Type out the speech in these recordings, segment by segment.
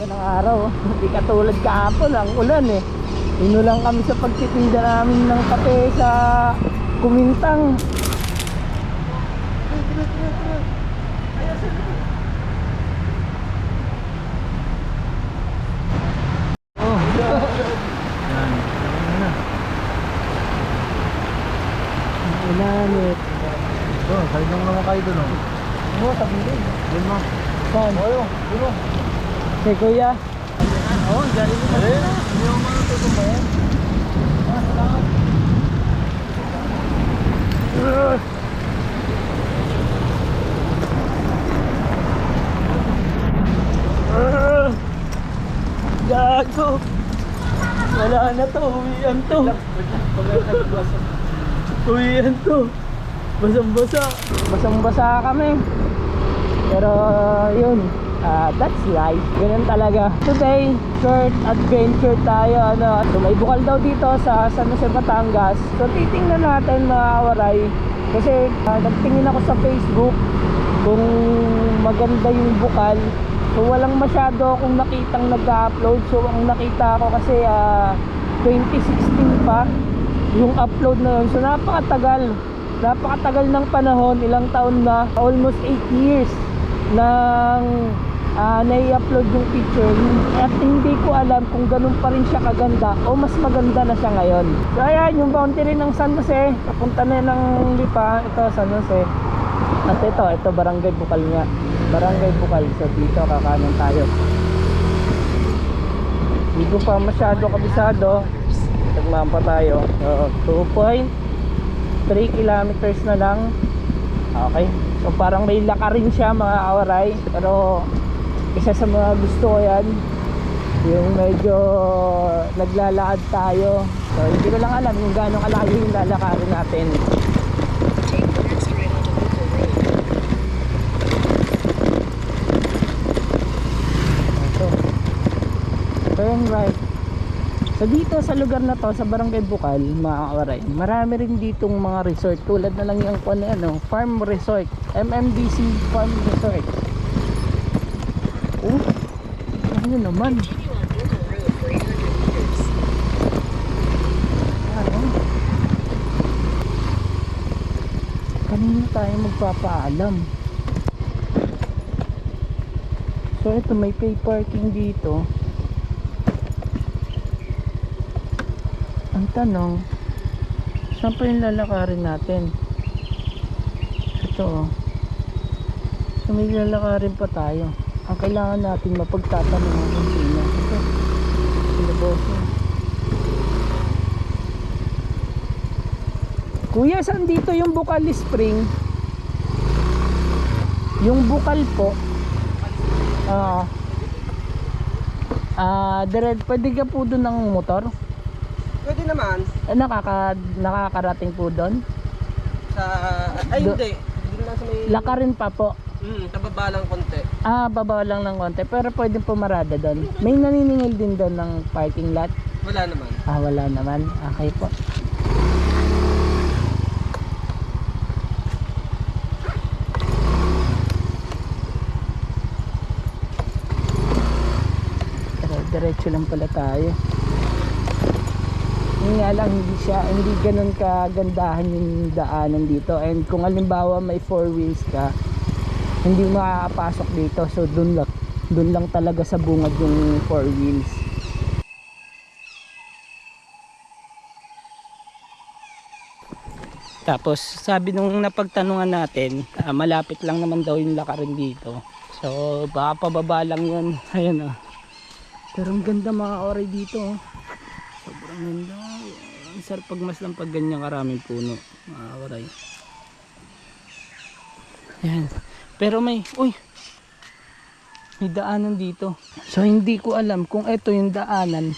ng araw. Hindi katulad kahapon, ang ulan eh. Inulang kami sa pagtitinda namin ng kape sa Kumintang. Oh, yan. Ulan eh. Oh, kayo lang naman kayo doon. Oo, tabi rin. Doon mo. Saan? Ayo, doon. Kay Kuya. Oo, galing mo. Hindi mo matututo ba yan? Salamat. Gago. Wala na to, uwian to. Uwian to. Basang-basa. Basang-basa kami. Pero yun, that's life. Ganun talaga. Today, short adventure tayo. So may bukal daw dito sa San Jose, Batangas. So titingnan natin mga kawaray. Kasi nagtingin ako sa Facebook kung maganda yung bukal. So walang masyado akong nakitang nag-upload. So ang nakita ko kasi 2016 pa yung upload na yun. So napakatagal ng panahon. Ilang taon na, almost 8 years nang nai-upload yung picture. At hindi ko alam kung ganun pa rin siya kaganda o mas maganda na siya ngayon. So ayan, yung boundary ng San Jose, papunta na ng Lipa. Ito San Jose. At ito Barangay Bukal nga. Barangay Bukal. So dito kakanan tayo. Hindi ko pa masyado kabisado. Tagmaan pa tayo. So 2.3 kilometers na lang. Okay. So parang may lakarin siya mga kawaray. Pero isa sa mga gusto ko yan, yung medyo naglalakad tayo. So hindi ko lang alam kung gaano kalayo yung lalakarin natin. Turn right. So dito sa lugar na to, sa Barangay Bukal, mga kawaray, marami rin ditong mga resort. Tulad na lang yung farm resort, MMDC Farm Resort. Oh, ano naman? Ano? Kanina tayo magpapaalam. So ito, may pay parking dito. Ang tanong, saan pa yung lalakarin natin? Ito. So may lalakarin pa tayo. Ang kailangan natin mapagtatanungan kung sino. Ito. Sinaboso. Kuya, saan dito yung Bukal Spring? Yung Bukal po. Pwede ka po doon ng motor? Pwede naman. Nakakarating po doon? Hindi. Hindi lang sa may... Lakarin pa po. Tababa lang konti. Baba lang ng konti. Pero pwede pumarada doon. May naniningil din doon ng parking lot? Wala naman. Wala naman. Okay po. Pero diretso lang pala tayo. Hindi nga lang, hindi ganun kagandahan yung daanan dito. And kung halimbawa may 4 wheels ka, hindi makakapasok dito. So dun lang talaga sa bungad yung 4 wheels. Tapos sabi nung napagtanungan natin, malapit lang naman daw yung lakarin dito. So baka pababa lang yun. Ayan Pero ang ganda mga oray dito Sobrang ganda. Ang sarap pagmasdan pag ganyan karaming puno, mga kawaray. Ayan. Pero may daanan dito. So hindi ko alam kung ito yung daanan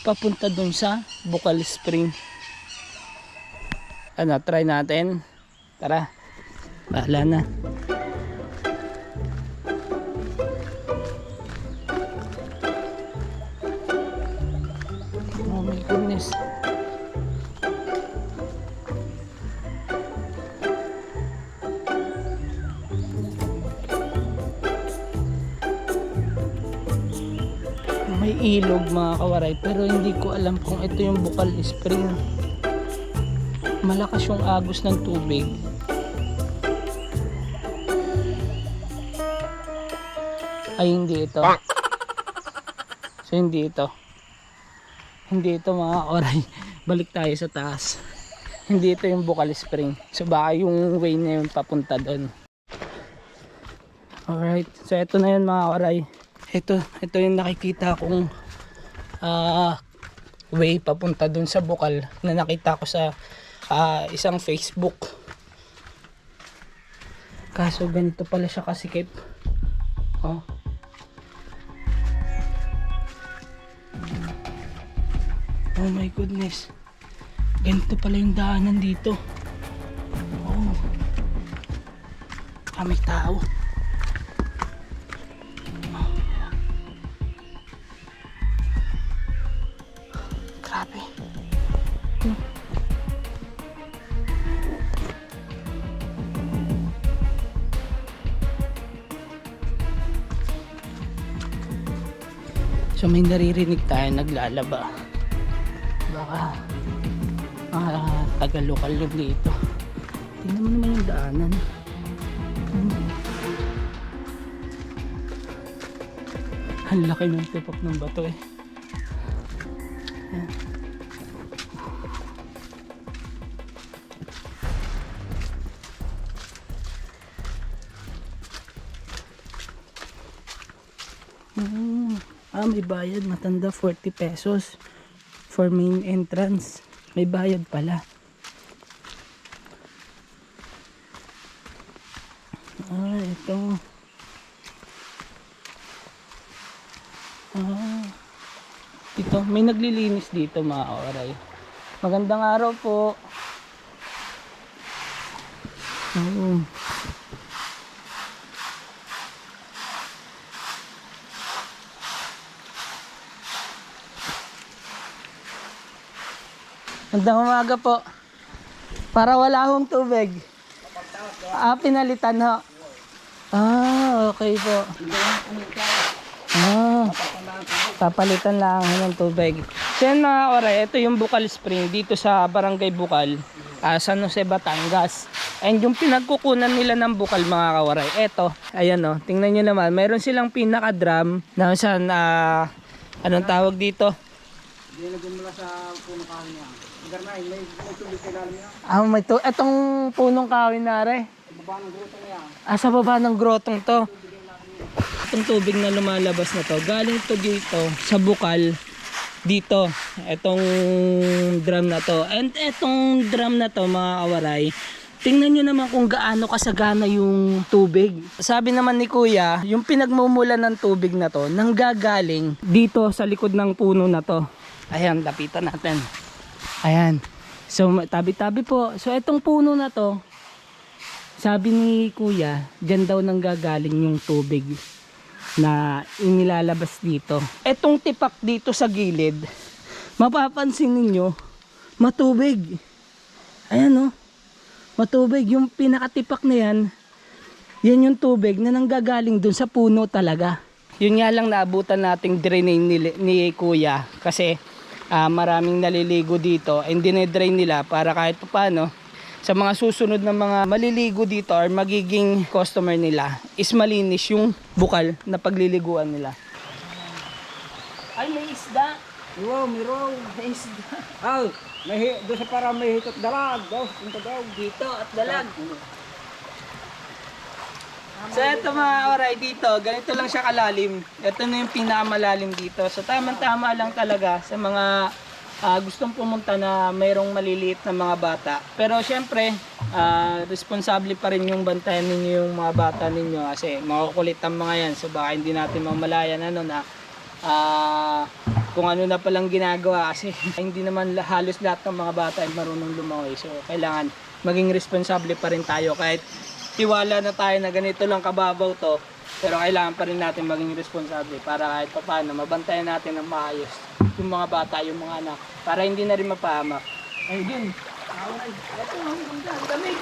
papunta dun sa Bukal Spring. Try natin. Tara. Bahala na. Oh my goodness. may ilog mga kawaray, pero hindi ko alam kung ito yung Bukal Spring. Malakas yung agos ng tubig. Ay, hindi ito. So, hindi ito. Hindi ito mga kawaray. Balik tayo sa taas. Hindi ito yung Bukal Spring. So, baka yung way na yun papunta doon. Alright. So, ito na yun mga kawaray. Ito yung nakikita kong way papunta doon sa Bukal na nakita ko sa isang Facebook. Kaso ganito pala siya kasikip. Oh. Oh my goodness. Ganito pala yung daanan dito. Oh. May tao. Grabe. So may naririnig tayo naglalaba. Baka taga-lokal yun dito. Tingnan mo naman yung daanan. Ang laki ng tipak ng bato eh. Ayan. May bayad, matanda, 40 pesos for main entrance. May bayad pala. Ito. Ito, may naglilinis dito mga kawaray. Magandang araw po. Magandang umaga po. Para wala akong tubig. Pinalitan ho. Okay po. Papalitan lang ng tubig. So yan mga kawaray, ito yung Bukal Spring dito sa Barangay Bukal, San Jose, Batangas. And yung pinagkukunan nila ng bukal mga kawaray, eto, ayan o, tingnan nyo naman, meron silang pinaka-drum na saan, anong tawag dito? Dinagyan mo lang sa punong kahoy niya. Garnay, may tubig sa ilalim niya. Etong punong kahoy na re. Sa baba ng grotong niya. Sa baba ng grotong to. Itong tubig na lumalabas na to, galing to dito sa bukal dito. Etong drum na to. And etong drum na to mga kawaray, tingnan nyo naman kung gaano kasagana yung tubig. Sabi naman ni Kuya, yung pinagmumulan ng tubig na to, nanggagaling dito sa likod ng puno na to. Ayan, lapitan natin. Ayan. So, tabi-tabi po. So, etong puno na to, sabi ni Kuya, dyan daw nanggagaling yung tubig na inilalabas dito. Etong tipak dito sa gilid, mapapansin ninyo, matubig. Ayan o. Matubig. Yung pinakatipak na yan, yan yung tubig na nanggagaling dun sa puno talaga. Yun nga lang naabutan nating drain ni Kuya kasi maraming naliligo dito and dinedrain nila para kahit paano sa mga susunod na mga maliligo dito or magiging customer nila is malinis yung bukal na pagliliguan nila. Ay, may isda. Wow, miro. May isda. Doon sa para may hitot dalag. Punta daw. Dito at dalag. So ito mga oray dito, ganito lang siya kalalim. Ito na yung pinakamalalim dito. So tamang-tama lang talaga sa mga gustong pumunta na mayroong maliliit na mga bata. Pero syempre, responsable pa rin yung bantayan ninyo yung mga bata ninyo kasi makukulit ang mga yan. So baka hindi natin mamalayan kung ano na palang ginagawa kasi hindi naman halos lahat ng mga bata ay marunong lumangoy. So kailangan maging responsable pa rin tayo kahit tiwala na tayo na ganito lang kababaw to, pero kailangan pa rin natin maging responsable para kahit paano mabantayan natin ng maayos yung mga bata, yung mga anak para hindi na rin mapahamak. Ayun, ito ang ganda, ang damig.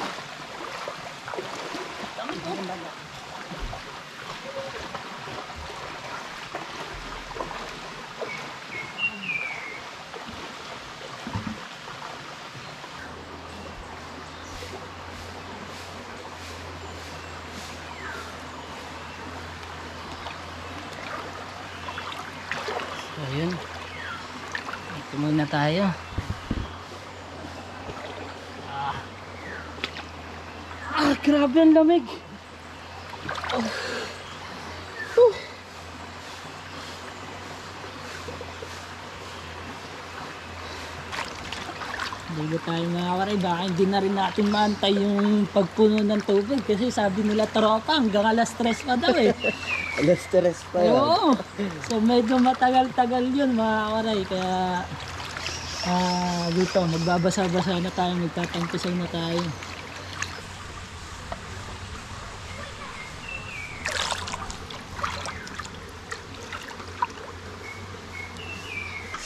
Ayun. Ito muna tayo. Grabe ang lamig. Bago tayo mga kawaray, baka hindi na rin natin maantay yung pagpuno ng tubig kasi sabi nila tropa hanggang alas 3 pa daw eh. Alas stress pa yan. Oo. So medyo matagal-tagal yun mga kawaray, kaya dito magbabasa-basa na tayo, magtatampisaw na tayo.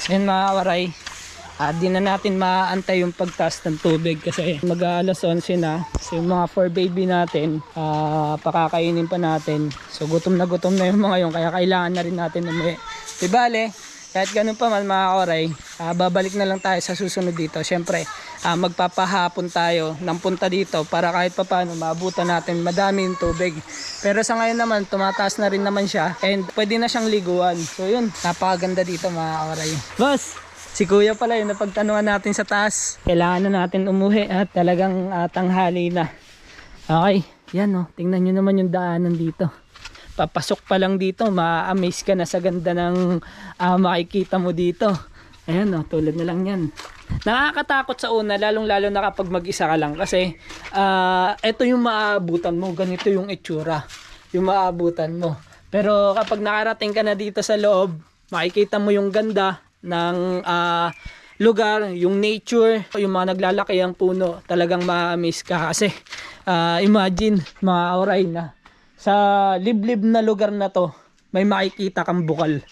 Yan mga kawaray, di na natin maaantay yung pagtaas ng tubig kasi mag-alas 11 na. So yung mga 4 baby natin, pakakainin pa natin. So gutom na yung mga yun, kaya kailangan na rin natin umuwi. Di bale, kahit ganun pa man mga kawaray, babalik na lang tayo sa susunod dito. Siyempre, magpapahapon tayo ng punta dito para kahit papaano maabutan natin madami yung tubig. Pero sa ngayon naman, tumataas na rin naman siya and pwede na siyang liguan. So yun, napakaganda dito mga kawaray. Boss! Si Kuya pala yung napagtanungan natin sa taas. Kailangan na natin umuwi at talagang tanghali na. Okay, yan o. Tingnan nyo naman yung daanan dito. Papasok pa lang dito, ma-amaze ka na sa ganda ng makikita mo dito. Ayan o, tulad na lang yan. Nakakatakot sa una, lalong-lalo na kapag mag-isa ka lang. Kasi ito yung maabutan mo, ganito yung itsura. Yung maabutan mo. Pero kapag nakarating ka na dito sa loob, makikita mo yung ganda ng lugar, yung nature, yung mga naglalaki ang puno, talagang ma-amaze ka kasi imagine mga oray na sa liblib na lugar na to may makikita kang bukal.